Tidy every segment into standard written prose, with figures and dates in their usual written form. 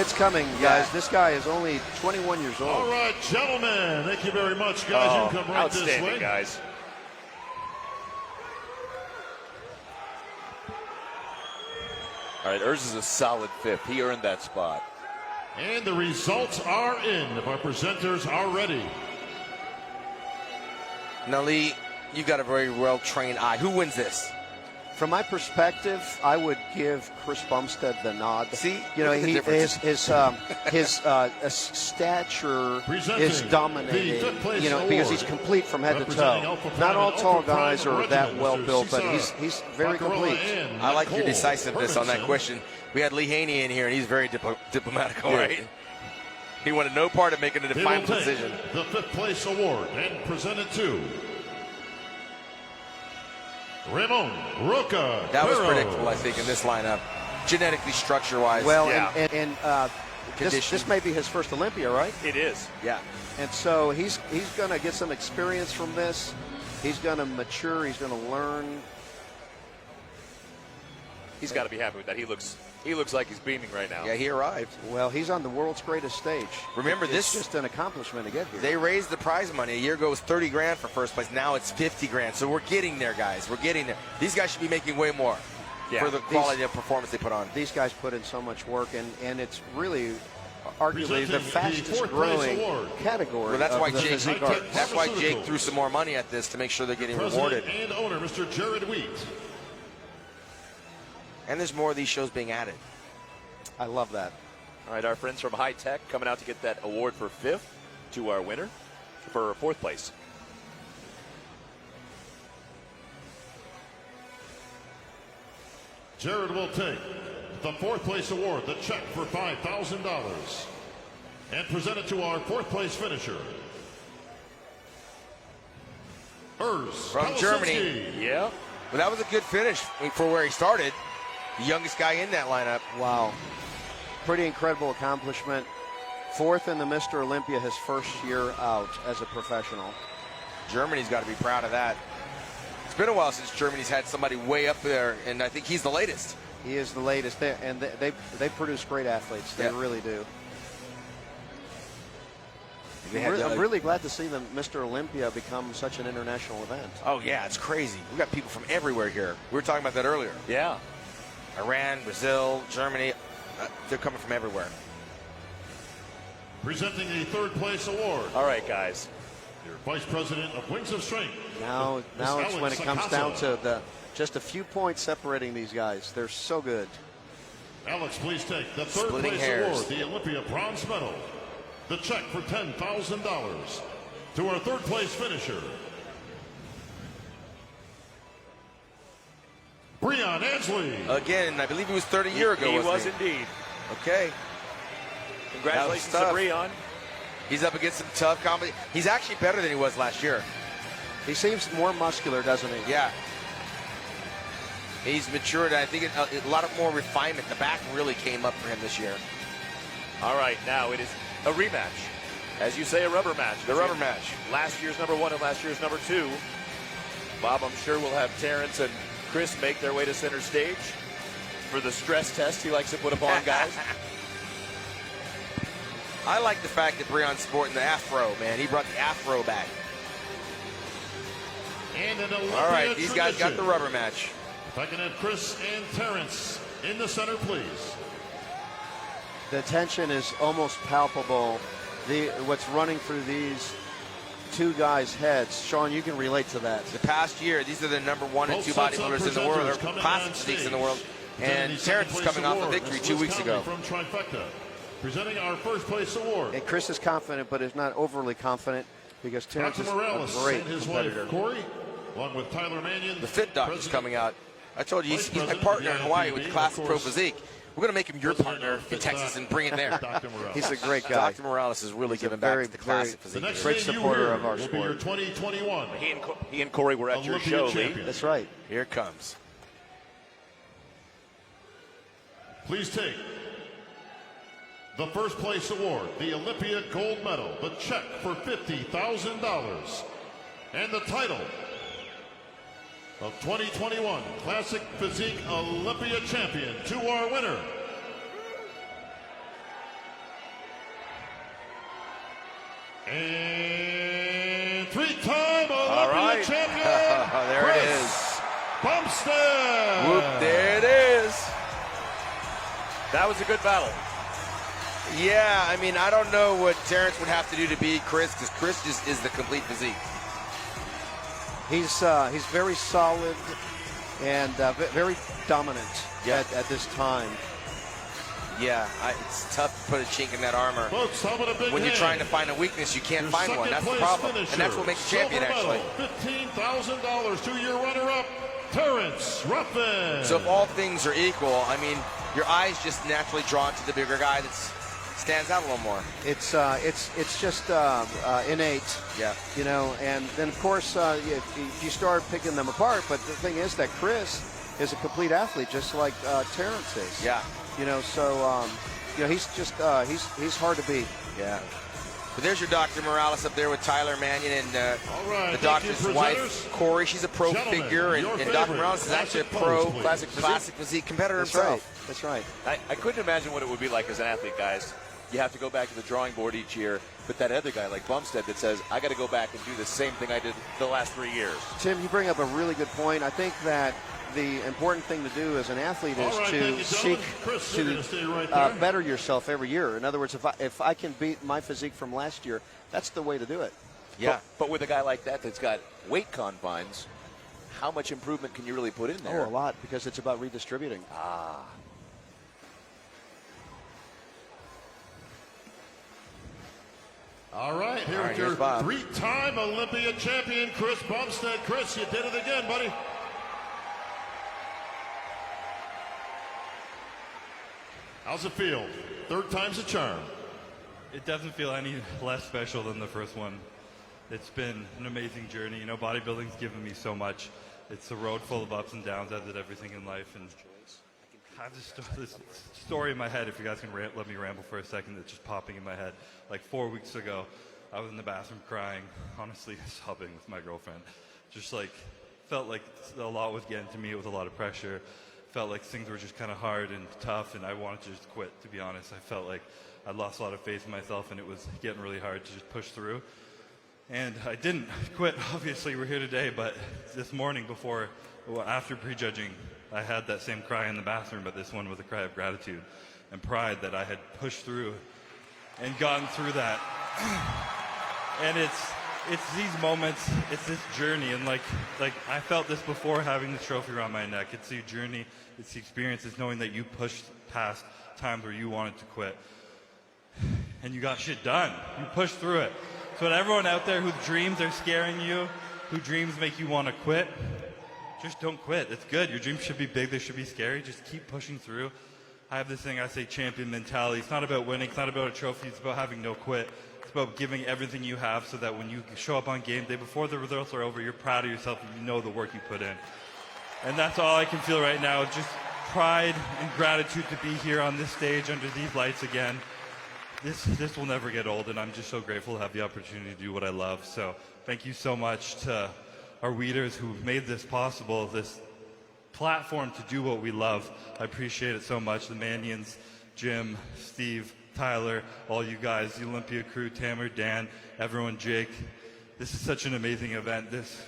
It's coming, guys. This guy is only 21 years old. All right, gentlemen. Thank you very much, guys. You come right this way. Guys. All right, Urs is a solid fifth. He earned that spot. And the results are in. If our presenters are ready. Now, Lee, you've got a very well-trained eye. Who wins this? From my perspective, I would give Chris Bumstead the nod. See, his stature is dominating. Because he's complete from head to toe. Not all tall guys are that well built, but he's very complete. I like your decisiveness on that question. We had Lee Haney in here, and he's very diplomatic, all right? He wanted no part of making a final decision. The fifth place award and presented to Ramon Roca. That was predictable, I think, in this lineup, genetically, structure-wise. Well, and this may be his first Olympia, right? It is. Yeah. And so he's going to get some experience from this. He's going to mature. He's going to learn. He's got to be happy with that. He looks like he's beaming right now. Yeah, he arrived. Well, he's on the world's greatest stage. Remember, this is just an accomplishment to get here. They raised the prize money. A year ago it was 30 grand for first place. Now it's 50 grand. So we're getting there, guys. We're getting there. These guys should be making way more for the quality of performance they put on. These guys put in so much work, and it's really arguably the fastest growing category. Well, that's why Jake Jake threw some more money at this to make sure they're getting rewarded. And owner, Mr. Jared Wheat. And there's more of these shows being added. I love that. All right, our friends from High Tech coming out to get that award for fifth to our winner for fourth place. Jared will take the fourth place award, the check for $5,000, and present it to our fourth place finisher, Urs from Germany. Yeah. Well, that was a good finish for where he started. The youngest guy in that lineup. Wow. Pretty incredible accomplishment. Fourth in the Mr. Olympia his first year out as a professional. Germany's got to be proud of that. It's been a while since Germany's had somebody way up there, and I think he's the latest. He is the latest, and they produce great athletes. They really do. I'm really glad to see the Mr. Olympia become such an international event. Oh, yeah, it's crazy. We got people from everywhere here. We were talking about that earlier. Yeah. Iran, Brazil, Germany, they're coming from everywhere. Presenting the third place award. All right, guys. Your Vice President of Wings of Strength. Now it's when it comes down to just a few points separating these guys. They're so good. Alex, please take the third place award, the Olympia bronze medal. The check for $10,000 to our third place finisher, Breon Ansley. Again, I believe he was 30 years ago. He was indeed. Okay. Congratulations to Breon. He's up against some tough competition. He's actually better than he was last year. He seems more muscular, doesn't he? Yeah. He's matured. I think a lot of more refinement. The back really came up for him this year. All right, now it is a rematch. As you say, a rubber match. The rubber match. Last year's number one and last year's number two. Bob, I'm sure we'll have Terrence and Chris make their way to center stage for the stress test he likes to put upon guys. I like the fact that Breon's sporting the afro, man. He brought the afro back. And an all right, these guys got the rubber match. If I can have Chris and Terrence in the center, please. The tension is almost palpable. What's running through these two guys' heads. Sean, you can relate to that. The past year, these are the number 1 and 2 bodybuilders in the world, or classic physiques in the world. And Terrence is coming off a victory 2 weeks ago. From Trifecta, presenting our first place award. And Chris is confident, but is not overly confident because Terrence is a great and his competitor. Wife, Corey, along with Tyler Mannion. The Fit Doctor's coming out. I told you, he's my partner in Hawaii with the Classic Pro Physique. We're going to make him your partner in Texas and bring it there. He's a great guy. Dr. Morales is really giving back to the Classic Physique. Great supporter of our sport. Your 2021. He and Corey were at your show, Lee. That's right. Here it comes. Please take the first place award, the Olympia gold medal, the check for $50,000, and the title of 2021 Classic Physique Olympia champion to our winner, And three-time Olympia champion. There Chris it is. Bumstead. Whoop, there it is. That was a good battle. Yeah, I mean, I don't know what Terrence would have to do to beat Chris, because Chris just is the complete physique. He's very solid and very dominant at this time. Yeah, it's tough to put a chink in that armor. Folks, how about a big when you're hand? trying to find a weakness, you can't Your find one. That's the problem. finisher, And that's what makes a champion, silver actually. medal, $15,000 to your runner-up, Terrence Ruffin. So if all things are equal, I mean, your eyes just naturally drawn to the bigger guy that stands out a little more. It's just innate. Yeah. You know, and then of course if you start picking them apart, but the thing is that Chris is a complete athlete, just like Terrence is. Yeah. You know, so you know, he's just he's hard to beat. Yeah. But there's your Dr. Morales up there with Tyler Mannion and All right, the doctor's wife, Corey. She's a pro figure, and Dr. Morales is actually a pro classic physique competitor himself. That's right. I couldn't imagine what it would be like as an athlete, guys. You have to go back to the drawing board each year, but that other guy like Bumstead that says, I got to go back and do the same thing I did the last 3 years. Tim, you bring up a really good point. I think that the important thing to do as an athlete is to seek to better yourself every year. In other words, if I can beat my physique from last year, that's the way to do it. Yeah. But with a guy like that that's got weight confines, how much improvement can you really put in there? Oh, a lot, because it's about redistributing. All right, here's your three-time Olympia champion, Chris Bumstead. Chris, you did it again, buddy. How's it feel? Third time's a charm. It doesn't feel any less special than the first one. It's been an amazing journey. You know, bodybuilding's given me so much. It's a road full of ups and downs, as did everything in life. And I have this story in my head, if you guys can let me ramble for a second, that's just popping in my head. Like 4 weeks ago, I was in the bathroom crying, honestly sobbing with my girlfriend. Just like, felt like a lot was getting to me. It was a lot of pressure. Felt like things were just kind of hard and tough, and I wanted to just quit, to be honest. I felt like I lost a lot of faith in myself, and it was getting really hard to just push through. And I didn't quit. Obviously, we're here today, but this morning after prejudging, I had that same cry in the bathroom, but this one was a cry of gratitude and pride that I had pushed through and gotten through that. And it's these moments, it's this journey, and like I felt this before having the trophy around my neck. It's the journey, it's the experience, it's knowing that you pushed past times where you wanted to quit. And you got shit done. You pushed through it. So to everyone out there whose dreams are scaring you, whose dreams make you want to quit, just don't quit. It's good. Your dreams should be big. They should be scary. Just keep pushing through. I have this thing I say, champion mentality. It's not about winning. It's not about a trophy. It's about having no quit. It's about giving everything you have so that when you show up on game day, before the results are over, you're proud of yourself and you know the work you put in. And that's all I can feel right now. Just pride and gratitude to be here on this stage under these lights again. This will never get old, and I'm just so grateful to have the opportunity to do what I love. So thank you so much to our leaders who made this possible, this platform to do what we love. I appreciate it so much. The Mannions, Jim, Steve, Tyler, all you guys, the Olympia crew, Tamer, Dan, everyone, Jake. This is such an amazing event. This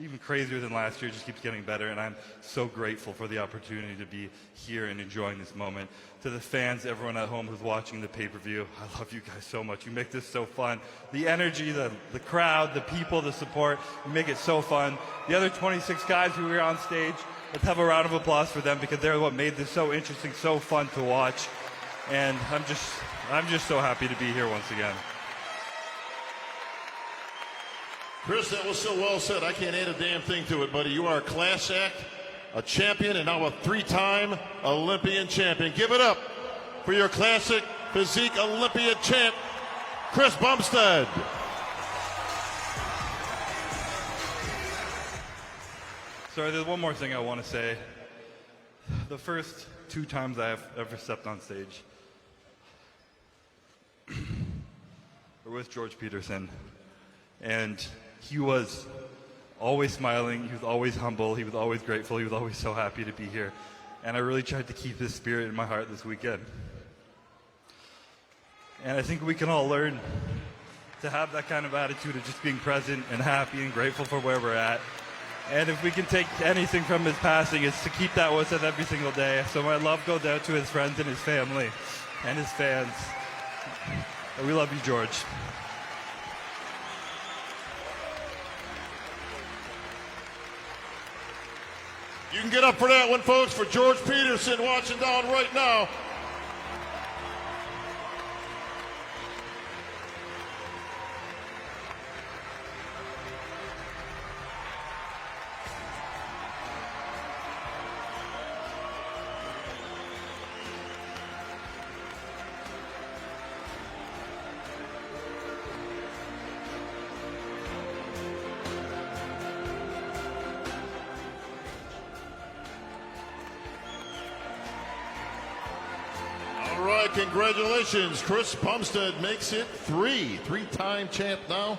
even crazier than last year, just keeps getting better, and I'm so grateful for the opportunity to be here and enjoying this moment. To the fans, everyone at home who's watching the pay-per-view, I love you guys so much. You make this so fun. The energy, the crowd, the people, the support, you make it so fun. The other 26 guys who were on stage, let's have a round of applause for them, because they're what made this so interesting, so fun to watch. And I'm just so happy to be here once again. Chris, that was so well said. I can't add a damn thing to it, buddy. You are a class act, a champion, and now a three-time Olympian champion. Give it up for your classic physique Olympia champ, Chris Bumstead. Sorry, there's one more thing I want to say. The first 2 times I have ever stepped on stage were with George Peterson, and he was always smiling, he was always humble, he was always grateful, he was always so happy to be here. And I really tried to keep his spirit in my heart this weekend. And I think we can all learn to have that kind of attitude of just being present and happy and grateful for where we're at. And if we can take anything from his passing, it's to keep that with us every single day. So my love goes out to his friends and his family and his fans. We love you, George. You can get up for that one, folks, for George Peterson watching down right now. All right, congratulations. Chris Bumstead makes it three-time champ now.